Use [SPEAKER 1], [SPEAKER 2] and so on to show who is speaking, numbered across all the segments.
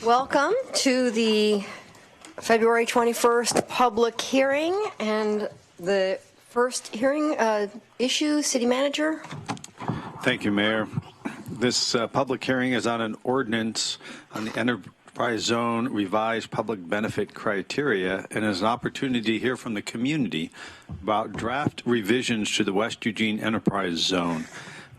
[SPEAKER 1] Welcome to the February 21st public hearing, and the first hearing issue, City Manager.
[SPEAKER 2] Thank you, Mayor. This public hearing is on an ordinance on the enterprise zone revised public benefit criteria, and is an opportunity to hear from the community about draft revisions to the West Eugene enterprise zone.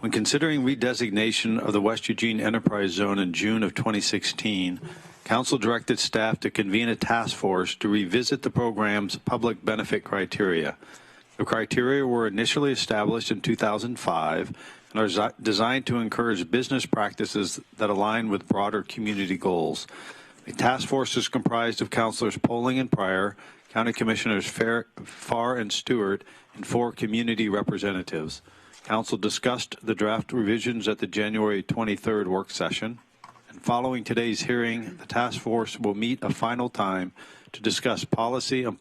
[SPEAKER 2] When considering redesignation of the West Eugene Enterprise Zone in June of 2016, Council directed staff to convene a task force to revisit the program's public benefit criteria. The criteria were initially established in 2005 and are designed to encourage business practices that align with broader community goals. The task force is comprised of Councilors Poling and Pryor, County Commissioners Farr and Stewart, and 4 community representatives. Council discussed the draft revisions at the January 23rd work session, and following today's hearing, the task force will meet a final time to discuss policy and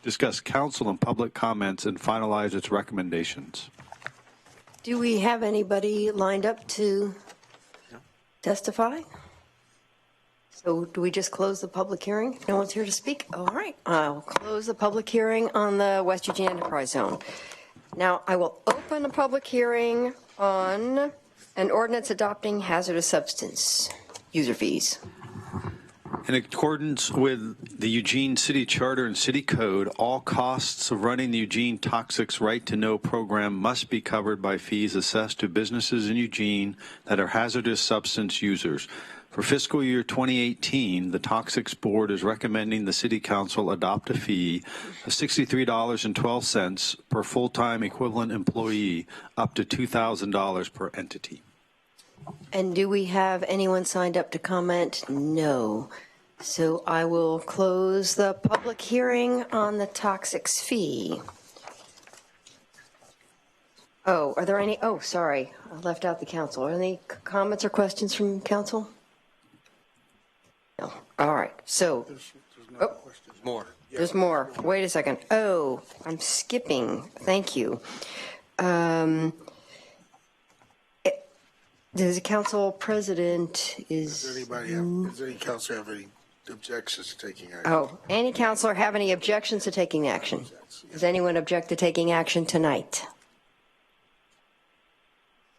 [SPEAKER 2] discuss council and public comments and finalize its recommendations.
[SPEAKER 1] Do we have anybody lined up to testify? So do we just close the public hearing? No one's here to speak? All right, I'll close the public hearing on the West Eugene Enterprise Zone. Now, I will open the public hearing on an ordinance adopting hazardous substance user fees.
[SPEAKER 2] In accordance with the Eugene City Charter and City Code, all costs of running the Eugene Toxics Right to Know program must be covered by fees assessed to businesses in Eugene that are hazardous substance users. For fiscal year 2018, the Toxics Board is recommending the City Council adopt a fee of $63.12 per full-time equivalent employee, up to $2,000 per entity.
[SPEAKER 1] And do we have anyone signed up to comment? No. So I will close the public hearing on the toxics fee. Oh, are there any? Oh, sorry, I left out the council. Are there any comments or questions from council? No. All right. So,
[SPEAKER 3] More.
[SPEAKER 1] There's more. Wait a second. Oh, I'm skipping. Thank you. Does the council president
[SPEAKER 3] Does any councilor have any objections to taking action?
[SPEAKER 1] Oh, any councilor have any objections to taking action? Does anyone object to taking action tonight?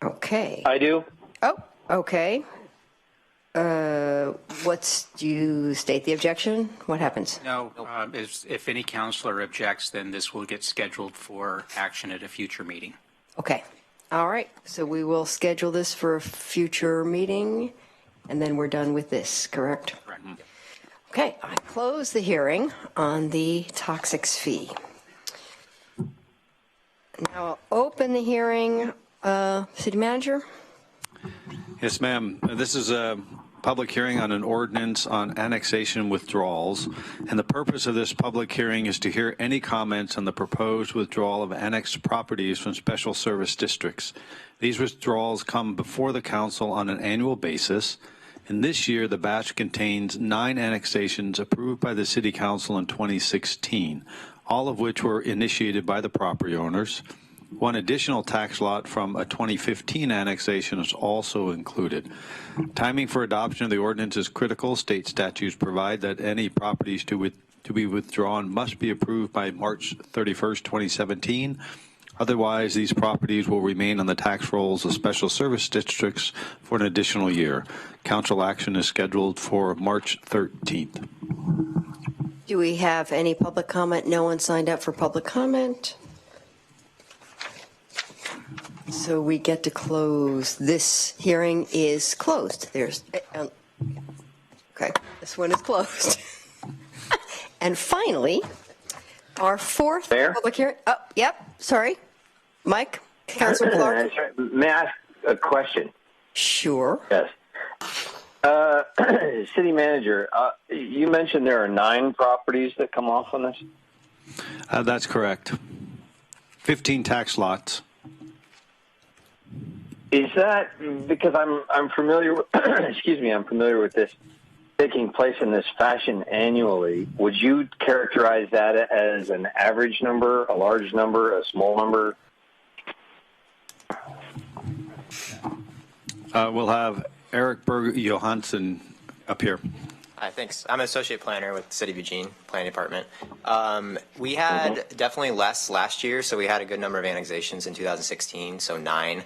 [SPEAKER 1] Okay.
[SPEAKER 4] I do.
[SPEAKER 1] Oh, okay. Do you state the objection? What happens?
[SPEAKER 5] No, if any counselor objects, then this will get scheduled for action at a future meeting.
[SPEAKER 1] Okay. All right. So we will schedule this for a future meeting, and then we're done with this, correct?
[SPEAKER 5] Correct.
[SPEAKER 1] Okay. I close the hearing on the toxics fee. Now I'll open the hearing. City Manager?
[SPEAKER 2] Yes, ma'am. This is a public hearing on an ordinance on annexation withdrawals, and the purpose of this public hearing is to hear any comments on the proposed withdrawal of annexed properties from special service districts. These withdrawals come before the council on an annual basis, and this year the batch contains 9 annexations approved by the City Council in 2016, all of which were initiated by the property owners. One additional tax lot from a 2015 annexation is also included. Timing for adoption of the ordinance is critical. State statutes provide that any properties to be withdrawn must be approved by March 31st, 2017. Otherwise, these properties will remain on the tax rolls of special service districts for an additional year. Council action is scheduled for March 13th.
[SPEAKER 1] Do we have any public comment? No one signed up for public comment. So we get to close. This hearing is closed. There's, okay, this one is closed. And finally, our fourth public hearing. Oh, yep, sorry. Mike, Councilor Clark.
[SPEAKER 4] May I ask a question?
[SPEAKER 1] Sure.
[SPEAKER 4] Yes. City Manager, you mentioned there are 9 properties that come off on this?
[SPEAKER 2] That's correct. 15 tax lots.
[SPEAKER 4] Is that because I'm familiar with, excuse me, I'm familiar with this taking place in this fashion annually? Would you characterize that as an average number, a large number, a small number?
[SPEAKER 2] We'll have Eric Berg Johansson Up here.
[SPEAKER 6] Hi, thanks. I'm an associate planner with the City of Eugene Planning Department. We had definitely less last year, so we had a good number of annexations in 2016, so 9.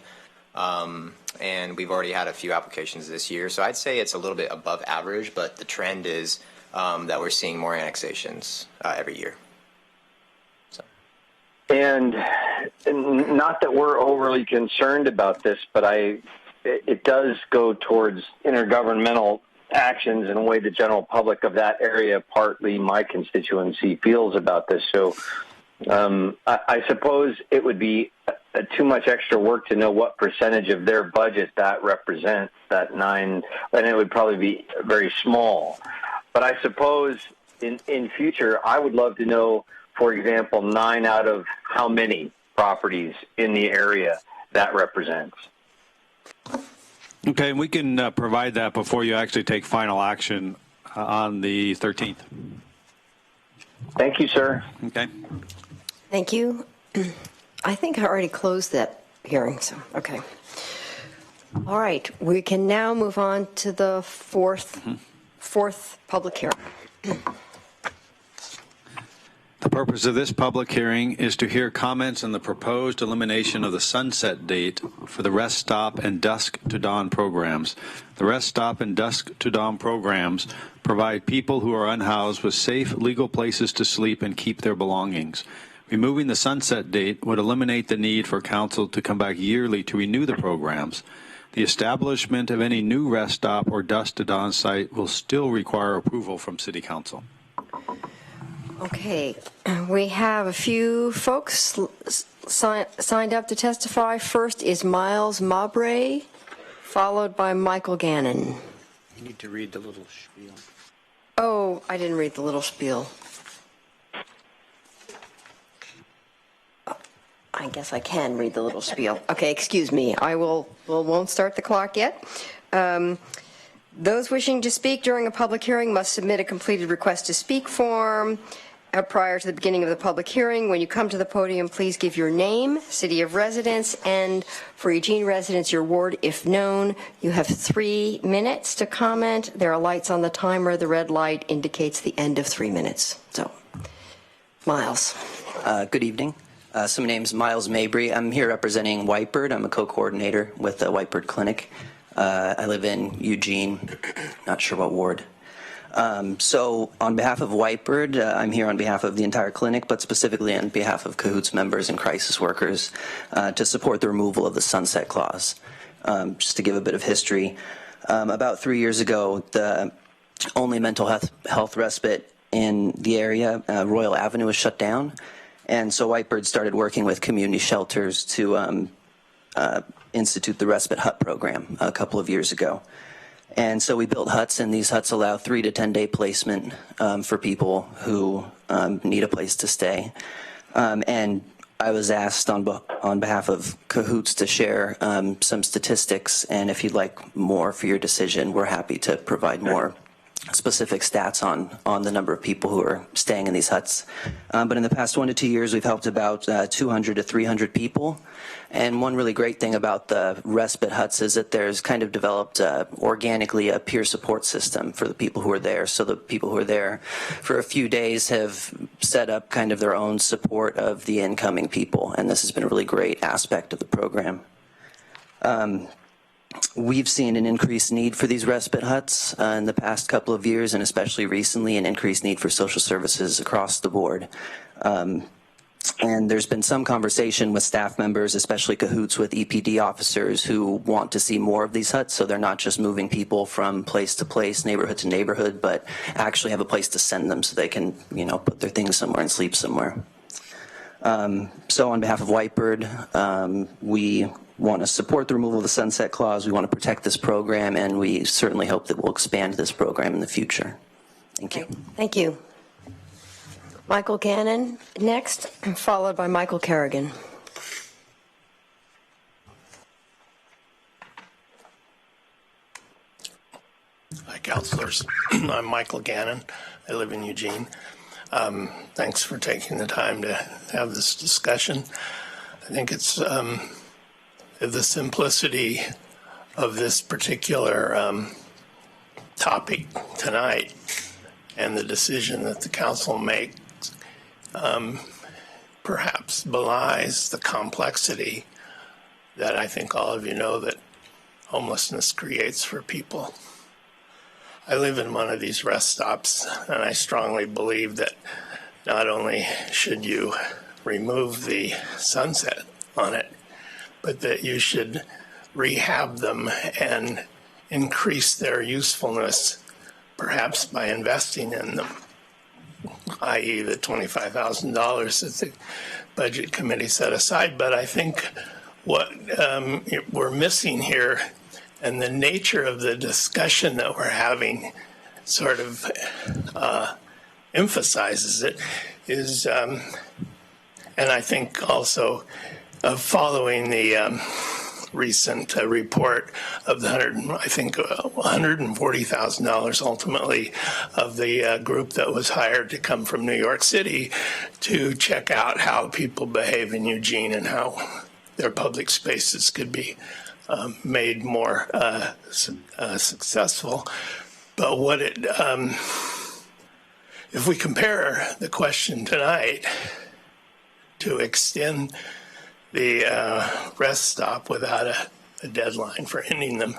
[SPEAKER 6] And we've already had a few applications this year, so I'd say it's a little bit above average, but the trend is that we're seeing more annexations every year. So.
[SPEAKER 4] And not that we're overly concerned about this, but it does go towards intergovernmental actions in a way the general public of that area, partly my constituency, feels about this. So I suppose it would be too much extra work to know what percentage of their budget that represents, that 9, and it would probably be very small. But I suppose in future, I would love to know, for example, 9 out of how many properties in the area that represents.
[SPEAKER 2] Okay, and we can provide that before you actually take final action on the 13th.
[SPEAKER 4] Thank you, sir.
[SPEAKER 2] Okay.
[SPEAKER 1] Thank you. I think I already closed that hearing, so, okay. All right, we can now move on to the fourth public hearing.
[SPEAKER 2] The purpose of this public hearing is to hear comments on the proposed elimination of the sunset date for the Rest Stop and Dusk to Dawn programs. The Rest Stop and Dusk to Dawn programs provide people who are unhoused with safe, legal places to sleep and keep their belongings. Removing the sunset date would eliminate the need for council to come back yearly to renew the programs. The establishment of any new Rest Stop or Dusk to Dawn site will still require approval from City Council.
[SPEAKER 1] Okay, we have a few folks signed up to testify. First is Miles Mabray, followed by Michael Gannon.
[SPEAKER 7] You need to read the little spiel.
[SPEAKER 1] Oh, I didn't read the little spiel. I guess I can read the little spiel. Okay, excuse me. I won't start the clock yet. Those wishing to speak during a public hearing must submit a completed request to speak form prior to the beginning of the public hearing. When you come to the podium, please give your name, city of residence, and for Eugene residents, your ward if known. You have 3 minutes to comment. There are lights on the timer. The red light indicates the end of 3 minutes. So, Miles.
[SPEAKER 8] Good evening. So my name is Miles Mabry. I'm here representing Whitebird. I'm a co-coordinator with the Whitebird Clinic. I live in Eugene, not sure what ward. So on behalf of Whitebird, I'm here on behalf of the entire clinic, but specifically on behalf of Cahoots members and crisis workers to support the removal of the sunset clause. Just to give a bit of history, about 3 years ago, the only mental health respite in the area, Royal Avenue, was shut down. And so Whitebird started working with community shelters to institute the Respite Hut program a couple of years ago. And so we built huts, and these huts allow 3 to 10 day placement for people who need a place to stay. And I was asked on behalf of Cahoots to share some statistics, and if you'd like more for your decision, we're happy to provide more specific stats on the number of people who are staying in these huts. But in the past 1 to 2 years, we've helped about 200 to 300 people. And one really great thing about the respite huts is that there's kind of developed organically a peer support system for the people who are there. So the people who are there for a few days have set up kind of their own support of the incoming people. And this has been a really great aspect of the program. We've seen an increased need for these respite huts in the past couple of years, and especially recently an increased need for social services across the board. And there's been some conversation with staff members, especially Cahoots with EPD officers, who want to see more of these huts, so they're not just moving people from place to place, neighborhood to neighborhood, but actually have a place to send them so they can, put their things somewhere and sleep somewhere. So on behalf of Whitebird, we want to support the removal of the sunset clause. We want to protect this program, and we certainly hope that we'll expand this program in the future. Thank you.
[SPEAKER 1] Thank you. Michael Gannon next, followed by Michael Kerrigan.
[SPEAKER 9] Hi, councilors. I'm Michael Gannon. I live in Eugene. Thanks for taking the time to have this discussion. I think it's the simplicity of this particular topic tonight and the decision that the council makes perhaps belies the complexity that I think all of you know that homelessness creates for people. I live in one of these rest stops, and I strongly believe that not only should you remove the sunset on it, but that you should rehab them and increase their usefulness, perhaps by investing in them, i.e. the $25,000 that the budget committee set aside. But I think what we're missing here, and the nature of the discussion that we're having sort of emphasizes it, is, and I think also following the recent report of the $140,000 ultimately of the group that was hired to come from New York City to check out how people behave in Eugene and how their public spaces could be made more successful. But what it, if we compare the question tonight to extend the rest stop without a deadline for ending them,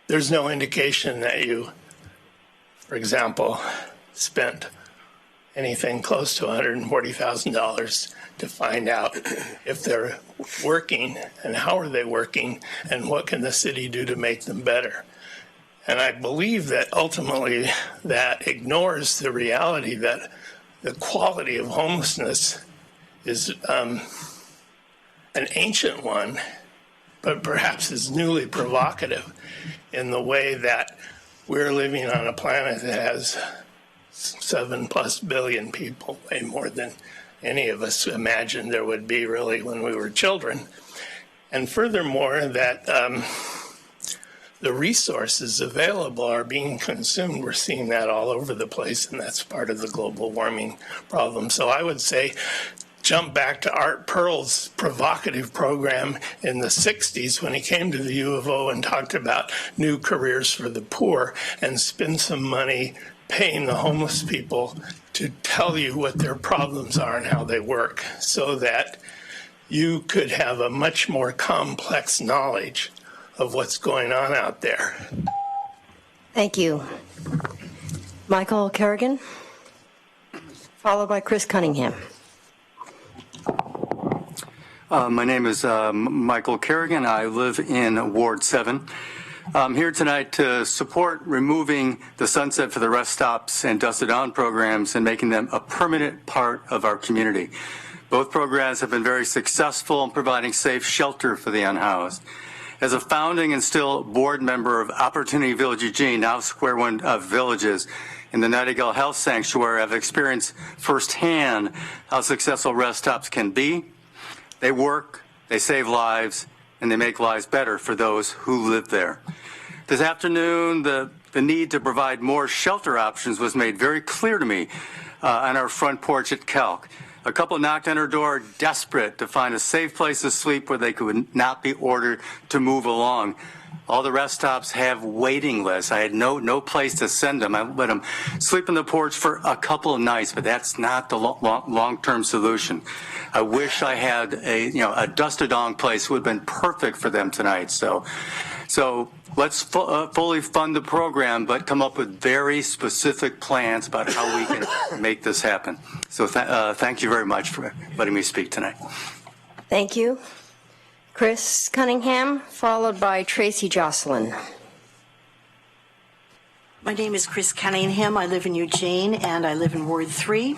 [SPEAKER 9] there's no indication that you, for example, spent anything close to $140,000 to find out if they're working and how are they working and what can the city do to make them better. And I believe that ultimately that ignores the reality that the quality of homelessness is an ancient one, but perhaps is newly provocative in the way that we're living on a planet that has 7+ billion people, way more than any of us imagined there would be really when we were children. And furthermore, that the resources available are being consumed. We're seeing that all over the place, and that's part of the global warming problem. So I would say jump back to Art Pearl's provocative program in the 60s when he came to the U of O and talked about new careers for the poor, and spend some money paying the homeless people to tell you what their problems are and how they work, so that you could have a much more complex knowledge of what's going on out there.
[SPEAKER 1] Thank you. Michael Kerrigan, followed by Chris Cunningham.
[SPEAKER 10] My name is Michael Kerrigan. I live in Ward 7. I'm here tonight to support removing the sunset for the rest stops and dusted on programs and making them a permanent part of our community. Both programs have been very successful in providing safe shelter for the unhoused. As a founding and still board member of Opportunity Village Eugene, now Square One of Villages, in the Nightingale Health Sanctuary, I've experienced firsthand how successful rest stops can be. They work, they save lives, and they make lives better for those who live there. This afternoon, the need to provide more shelter options was made very clear to me on our front porch at Calc. A couple knocked on our door, desperate to find a safe place to sleep where they could not be ordered to move along. All the rest stops have waiting lists. I had no place to send them. I let them sleep on the porch for a couple of nights, but that's not the long-term solution. I wish I had a dust-a-dong place. It would have been perfect for them tonight. So let's fully fund the program, but come up with very specific plans about how we can make this happen. So thank you very much for letting me speak tonight.
[SPEAKER 1] Thank you. Chris Cunningham, followed by Tracy Jocelyn.
[SPEAKER 11] My name is Chris Cunningham. I live in Eugene, and I live in Ward 3.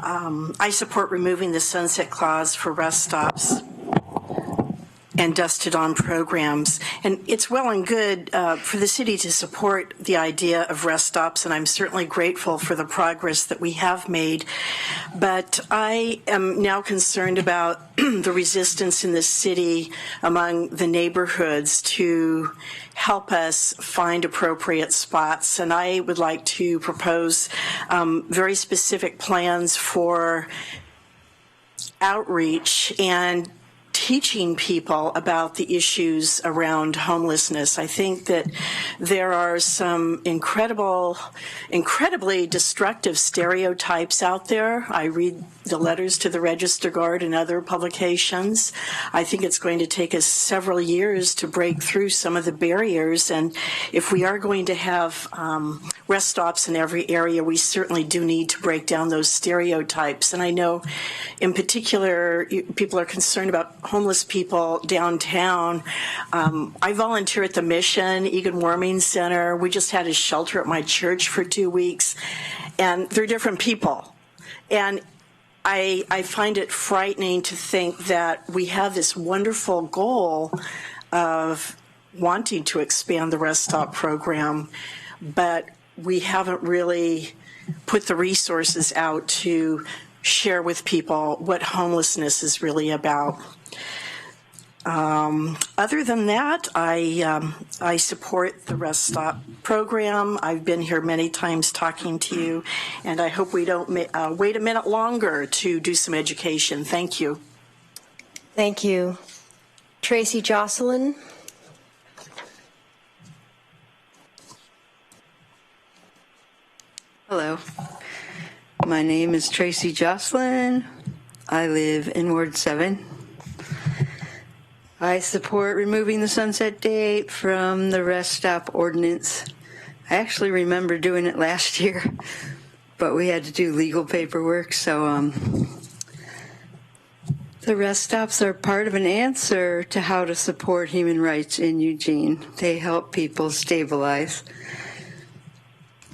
[SPEAKER 11] I support removing the sunset clause for rest stops and dusted on programs. And it's well and good for the city to support the idea of rest stops, and I'm certainly grateful for the progress that we have made. But I am now concerned about the resistance in the city among the neighborhoods to help us find appropriate spots. And I would like to propose very specific plans for outreach and teaching people about the issues around homelessness. I think that there are some incredibly destructive stereotypes out there. I read the letters to the Register Guard and other publications. I think it's going to take us several years to break through some of the barriers, and if we are going to have rest stops in every area, we certainly do need to break down those stereotypes. And I know in particular people are concerned about homeless people downtown. I volunteer at the Mission, Egan Warming Center. We just had a shelter at my church for 2 weeks, and they're different people. And I find it frightening to think that we have this wonderful goal of wanting to expand the Rest Stop program, but we haven't really put the resources out to share with people what homelessness is really about. Other than that, I support the Rest Stop program. I've been here many times talking to you, and I hope we don't wait a minute longer to do some education. Thank you.
[SPEAKER 1] Thank you. Tracy Jocelyn.
[SPEAKER 12] Hello. My name is Tracy Jocelyn. I live in Ward 7. I support removing the sunset date from the Rest Stop ordinance. I actually remember doing it last year, but we had to do legal paperwork, so the rest stops are part of an answer to how to support human rights in Eugene. They help people stabilize.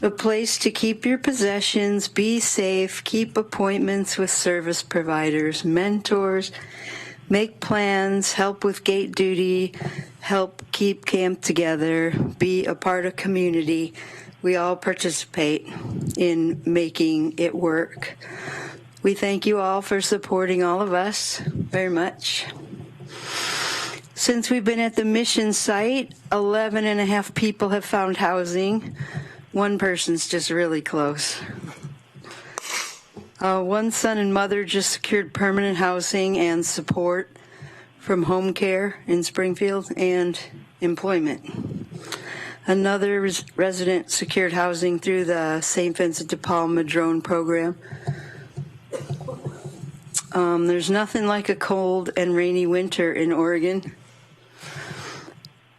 [SPEAKER 12] A place to keep your possessions, be safe, keep appointments with service providers, mentors, make plans, help with gate duty, help keep camp together, be a part of community. We all participate in making it work. We thank you all for supporting all of us very much. Since we've been at the Mission site, 11 and a half people have found housing. One person's just really close. One son and mother just secured permanent housing and support from home care in Springfield and employment. Another resident secured housing through the St. Vincent de Paul Madrone program. There's nothing like a cold and rainy winter in Oregon.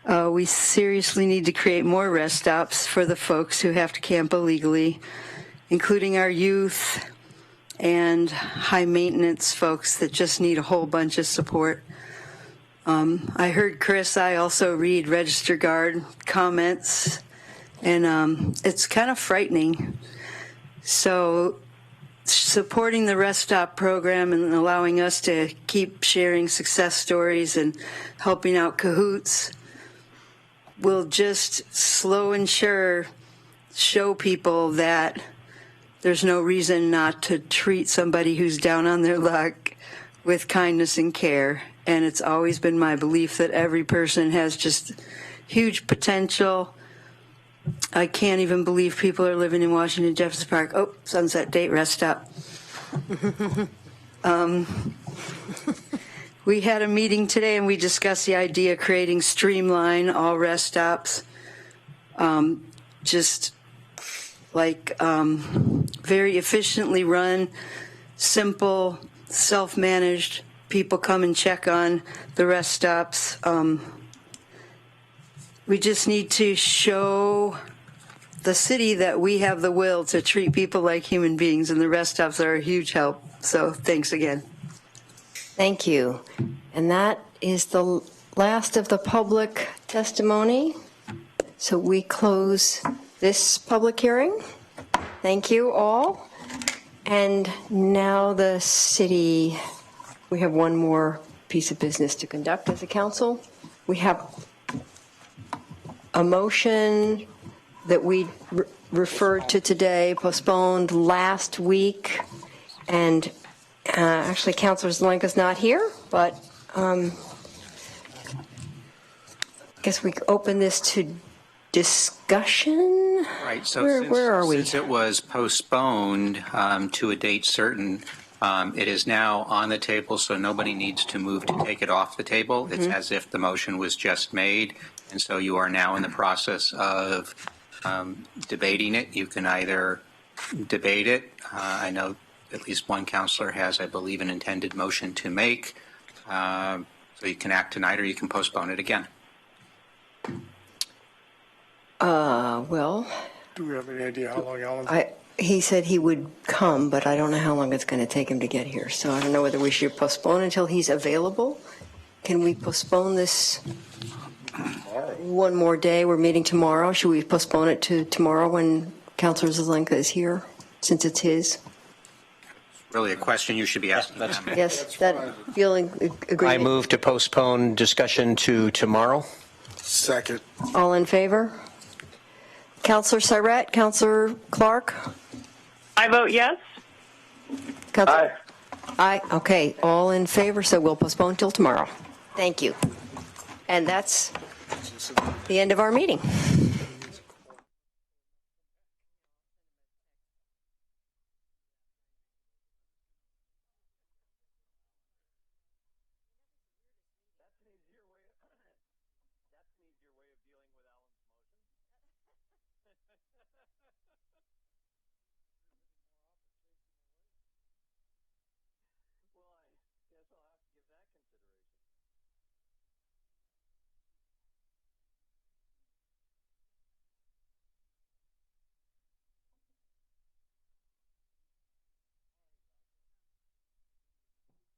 [SPEAKER 12] We seriously need to create more rest stops for the folks who have to camp illegally, including our youth and high maintenance folks that just need a whole bunch of support. I heard Chris, I also read Register Guard comments, and it's kind of frightening. So supporting the Rest Stop program and allowing us to keep sharing success stories and helping out Cahoots will just slow and sure show people that there's no reason not to treat somebody who's down on their luck with kindness and care. And it's always been my belief that every person has just huge potential. I can't even believe people are living in Washington, Jefferson Park. Oh, sunset date, rest stop. We had a meeting today and we discussed the idea of creating streamline all rest stops. Just like very efficiently run, simple, self-managed. People come and check on the rest stops. We just need to show the city that we have the will to treat people like human beings, and the rest stops are a huge help. So thanks again.
[SPEAKER 1] Thank you. And that is the last of the public testimony. So we close this public hearing. Thank you all. And now the city, we have one more piece of business to conduct as a council. We have a motion that we referred to today, postponed last week, and actually Councilor Zelenka's not here, but I guess we open this to discussion.
[SPEAKER 5] Right. So
[SPEAKER 1] where are we?
[SPEAKER 5] Since it was postponed to a date certain, It is now on the table, so nobody needs to move to take it off the table. It's as if the motion was just made, and so you are now in the process of debating it. You can either debate it. I know at least one counselor has, I believe, an intended motion to make. So you can act tonight or you can postpone it again.
[SPEAKER 1] Well,
[SPEAKER 3] Do we have any idea how long Alan's?
[SPEAKER 1] he said he would come, but I don't know how long it's going to take him to get here. So I don't know whether we should postpone until he's available. Can we postpone this one more day? We're meeting tomorrow. Should we postpone it to tomorrow when Councilor Zelenka is here, since it's his?
[SPEAKER 5] Really a question you should be asking them.
[SPEAKER 1] Yes, that feeling agreement.
[SPEAKER 7] I move to postpone discussion to tomorrow.
[SPEAKER 3] Second.
[SPEAKER 1] All in favor? Councilor Surratt, Councilor Clark?
[SPEAKER 13] I vote yes.
[SPEAKER 1] Aye. Aye. Okay, all in favor, so we'll postpone till tomorrow. Thank you. And that's the end of our meeting.